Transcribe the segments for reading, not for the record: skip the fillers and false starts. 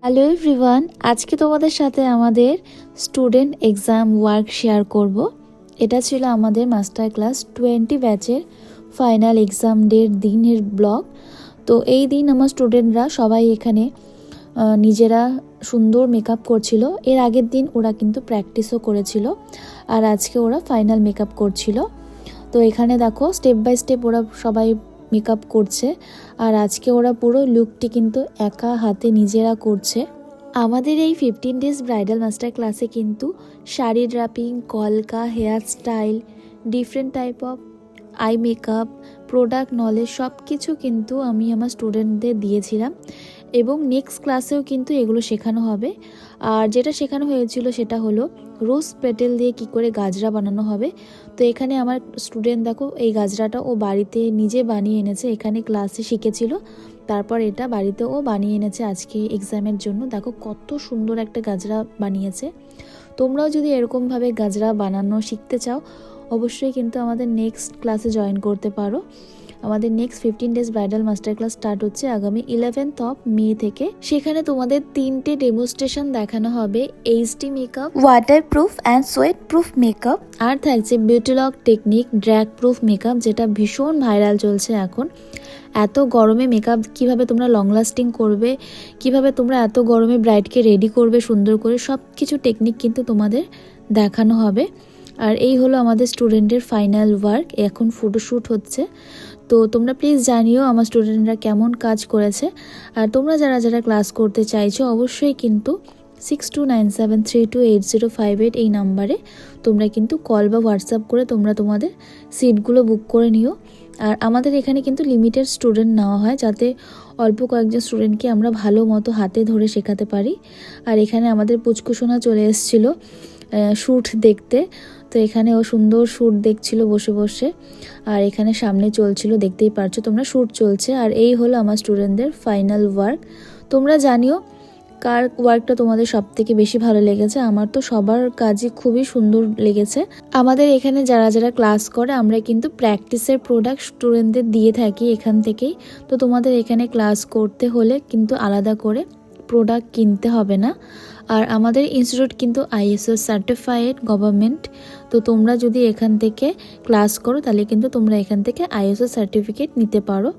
Hello everyone, আজকে তোমাদের সাথে আমাদের স্টুডেন্ট এক্সাম ওয়ার্ক শেয়ার করব। এটা ছিল আমাদের মাস্টার ক্লাস 20 ব্যাচের ফাইনাল এক্সাম ডের দিনের ব্লগ। তো এই দিন আমার স্টুডেন্টরা সবাই এখানে নিজেরা সুন্দর মেকআপ করছিল। এর আগের দিন ওরা কিন্তু প্র্যাকটিসও করেছিল, আর আজকে ওরা ফাইনাল মেকআপ করছিল। তো এখানে দেখো স্টেপ বাই স্টেপ ওরা সবাই মেকআপ করছে, আর আজকে ওরা পুরো লুকটি কিন্তু একা হাতে নিজেরা করছে। আমাদের এই 15 ডেজ ব্রাইডাল মাস্টার ক্লাসে কিন্তু শাড়ি ড্রাপিং, কলকা, hair style, different type of eye makeup, product knowledge সব কিছু কিন্তু আমি আমার স্টুডেন্টদের দিয়েছিলাম, এবং নেক্সট ক্লাসেও কিন্তু এগুলো শেখানো হবে। আর যেটা শেখানো হয়েছিল সেটা হলো রোজ পেটেল দিয়ে কি করে গাজরা বানানো হবে। তো এখানে আমার স্টুডেন্ট দেখো এই গাজরাটা ও বাড়িতে নিজে বানিয়ে এনেছে, এখানে ক্লাসে শিখেছিল, তারপর এটা বাড়িতে ও বানিয়ে এনেছে আজকে এক্সামের জন্য। দেখো কত সুন্দর একটা গাজরা বানিয়েছে। তোমরাও যদি এরকমভাবে গাজরা বানানো শিখতে চাও অবশ্যই কিন্তু আমাদের নেক্সট ক্লাসে জয়েন করতে পারো। আমাদের next 15 days bridal master class start হচ্ছে আগামী 11th অফ মে থেকে। সেখানে তোমাদের 3টে ডেমোস্ট্রেশন দেখানো হবে, HD makeup, water proof and sweat proof makeup, আর থাকছে beauty lock technique, drag proof makeup, যেটা ভীষণ ভাইরাল চলছে এখন। এত গরমে মেকআপ কিভাবে তোমরা লং লাস্টিং করবে, কিভাবে তোমরা এত গরমে ব্রাইডকে রেডি করবে সুন্দর করে, সব কিছু টেকনিক কিন্তু তোমাদের দেখানো হবে। আর এই হলো আমাদের স্টুডেন্টের ফাইনাল ওয়ার্ক, এখন ফটোশ্যুট হচ্ছে। তো তোমরা প্লিজ জানিও আমার স্টুডেন্টরা কেমন কাজ করেছে। আর তোমরা যারা যারা ক্লাস করতে চাইছো অবশ্যই কিন্তু 6297328058 এই নাম্বারে তোমরা কিন্তু কল বা হোয়াটসঅ্যাপ করে তোমরা তোমাদের সিটগুলো বুক করে নিও। আর আমাদের এখানে কিন্তু লিমিটেড স্টুডেন্ট নেওয়া হয়, যাতে অল্প কয়েকজন স্টুডেন্টকে আমরা ভালো মতো হাতে ধরে শেখাতে পারি। আর এখানে আমাদের পুচকুসোনা চলে এসেছিলো শ্যুট দেখতে। তো এখানে ও সুন্দর শ্যুট দেখছিল বসে বসে, আর এখানে সামনে চলছিল, দেখতেই পারছো তোমরা, শ্যুট চলছে। আর এই হলো আমার স্টুডেন্টদের ফাইনাল ওয়ার্ক। তোমরা জানিও কার ওয়ার্কটা তোমাদের সব থেকে বেশি ভালো লেগেছে। আমার তো সবার কাজই খুবই সুন্দর লেগেছে। আমাদের এখানে যারা যারা ক্লাস করে আমরা কিন্তু প্র্যাকটিসের প্রোডাক্ট স্টুডেন্টদের দিয়ে থাকি এখান থেকেই। তো তোমাদের এখানে ক্লাস করতে হলে কিন্তু আলাদা করে প্রোডাক্ট কিনতে হবে না। আর আমাদের ইনস্টিটিউট কিন্তু আইএসও সার্টিফাইড গভর্নমেন্ট। তো তোমরা যদি এখান থেকে ক্লাস করো তাহলে কিন্তু তোমরা এখান থেকে আইএসও সার্টিফিকেট নিতে পারো।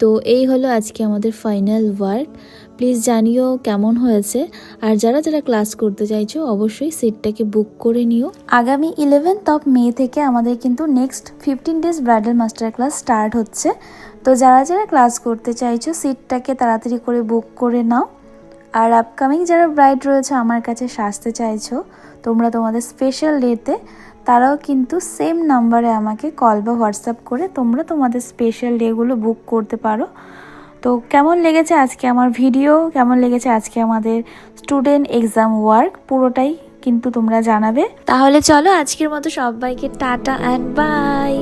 তো এই হলো আজকে আমাদের ফাইনাল ওয়ার্ক। প্লিজ জানিও কেমন হয়েছে। আর যারা যারা ক্লাস করতে চাইছো অবশ্যই সিটটাকে বুক করে নিও। আগামী 11th অফ মে থেকে আমাদের কিন্তু next 15 days bridal master class start হচ্ছে। তো যারা যারা ক্লাস করতে চাইছো সিটটাকে তাড়াতাড়ি করে বুক করে নাও। আর আপকামিং যারা ব্রাইড রয়েছে আমার কাছে সাজতে চাইছো তোমরা তোমাদের স্পেশাল ডেতে, তারাও কিন্তু সেম নাম্বারে আমাকে কল বা হোয়াটসঅ্যাপ করে তোমরা তোমাদের স্পেশাল ডেগুলো বুক করতে পারো। তো কেমন লেগেছে আজকে আমার ভিডিও, কেমন লেগেছে আজকে আমাদের স্টুডেন্ট এক্সাম ওয়ার্ক, পুরোটাই কিন্তু তোমরা জানাবে। তাহলে চলো আজকের মতো সবাইকে টাটা অ্যান্ড বাই।